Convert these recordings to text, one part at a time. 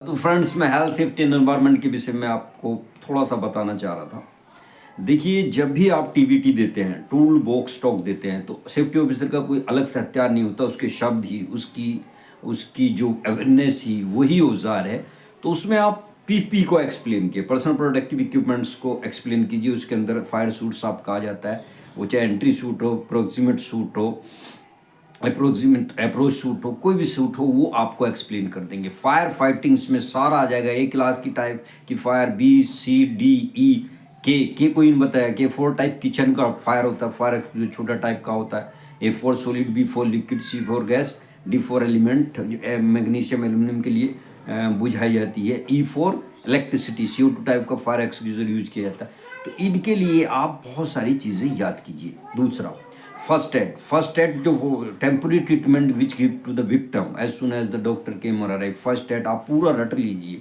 तो फ्रेंड्स, मैं health safety and environment के विषय में आपको थोड़ा सा बताना चाह रहा था। देखिए, जब भी आप टीबीटी देते हैं, टूल बॉक्स टॉक देते हैं, तो सेफ्टी ऑफिसर का कोई अलग से हथियार नहीं होता। उसके शब्द ही, उसकी उसकी जो अवेयरनेस ही वही औजार है। तो उसमें आप पीपी को एक्सप्लेन किए, पर्सनल प्रोटेक्टिव इक्विपमेंट्स को एक्सप्लेन कीजिए। उसके अंदर फायर सूट्स आप कहा जाता है, वो चाहे एंट्री सूट हो, प्रोक्सीमेट सूट हो, अप्रोच सूट हो, कोई भी सूट हो, वो आपको एक्सप्लेन कर देंगे। फायर फाइटिंग्स में सारा आ जाएगा। ए क्लास की टाइप की fire, B C D E के कोई नहीं बताया कि 4 टाइप किचन का फायर होता है, फायर जो छोटा टाइप का होता है। A4 solid, B4 liquid, C4 gas, D4 element magnesium aluminium के लिए बुझाई जाती है। E4 इलेक्ट्रिसिटी, CO2 टाइप का फायर एक्सक्यूजर यूज किया जाता है। तो इनके लिए आप बहुत सारी चीज़ें याद कीजिए। दूसरा, फर्स्ट एड जो temporary treatment which give to the victim as soon as the doctor came और अराइव। फर्स्ट एड आप पूरा रट लीजिए।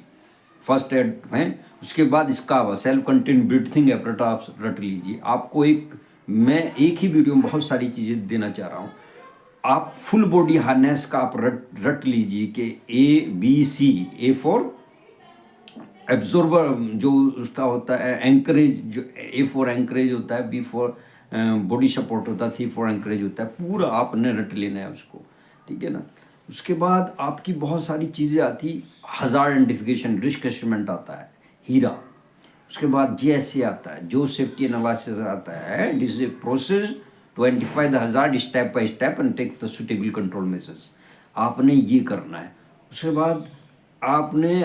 फर्स्ट एड है, उसके बाद इसका सेल्फ कंटेंट ब्रीथिंग एपरेटस आप रट लीजिए। आपको मैं एक ही वीडियो में बहुत सारी चीज़ें देना चाह रहा हूँ। आप फुल बॉडी हार्नेस का आप रट लीजिए कि ABC, A4 एब्जॉर्बर जो उसका होता है, एंकरेज जो A4 एंकरेज होता है, B4 बॉडी सपोर्ट होता है, C4 एंकरेज होता है। पूरा आपने रट लेना है उसको, ठीक है ना। उसके बाद आपकी बहुत सारी चीज़ें आती, हज़ार्ड आइडेंटिफिकेशन, रिस्क एसेसमेंट आता है, हीरा। उसके बाद JSA आता है, जो सेफ्टी एनालिसिस आता है। This is a process to identify the hazard step by step and take the suitable control measures. आपने ये करना है। उसके बाद आपने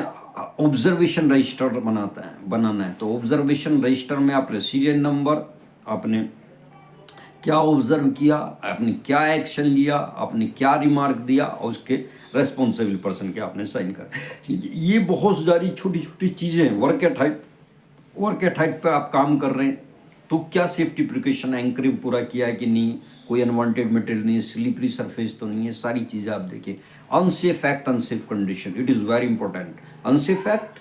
ऑब्जर्वेशन रजिस्टर बनाना है। तो ऑब्जर्वेशन रजिस्टर में आपने सीरियल नंबर, आपने क्या ऑब्जर्व किया, आपने क्या एक्शन लिया, आपने क्या रिमार्क दिया, और उसके रेस्पॉन्सिबल पर्सन के आपने साइन कर। ये बहुत सारी छोटी छोटी चीज़ें वर्क एट हाइट पे आप काम कर रहे हैं तो क्या सेफ्टी प्रिकॉशन, एंकरिंग पूरा किया है कि नहीं, कोई अनवांटेड मटेरियल नहीं है, स्लिपरी सरफेस तो नहीं है, सारी चीज़ें आप देखिए। Unsafe act, unsafe condition, it is very important. Unsafe act,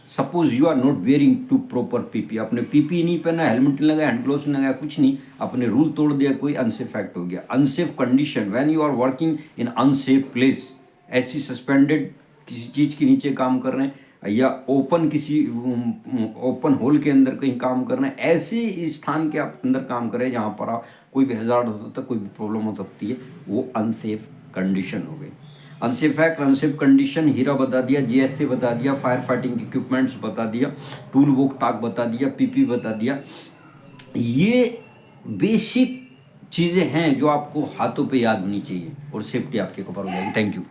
suppose you are not wearing to proper PP, आपने पीपी नहीं पहना, हेलमेट नहीं लगाया, हैंड ग्लोव्स नहीं लगाया, कुछ नहीं, आपने रूल तोड़ दिया, कोई अनसेफ एक्ट हो गया। Unsafe condition, when you are working in unsafe place, ऐसी सस्पेंडेड किसी चीज़ के नीचे काम कर रहे हैं, या किसी ओपन होल के अंदर कहीं काम कर रहे हैं, ऐसे स्थान के आप अंदर काम कर रहे हैं जहाँ पर आप कोई भी हज़ार्ड हो सकता है, कोई भी प्रॉब्लम हो सकती है, वो अनसेफ कंडीशन हो गई। अनसेफ एक्ट, अनसेफ कंडीशन, हीरा बता दिया, JSA बता दिया, फायर फाइटिंग इक्विपमेंट्स बता दिया, टूल वॉक टाक बता दिया, PP बता दिया। ये बेसिक चीज़ें हैं जो आपको हाथों पे याद होनी चाहिए और सेफ्टी आपके कवर हो जाएगी। Thank you.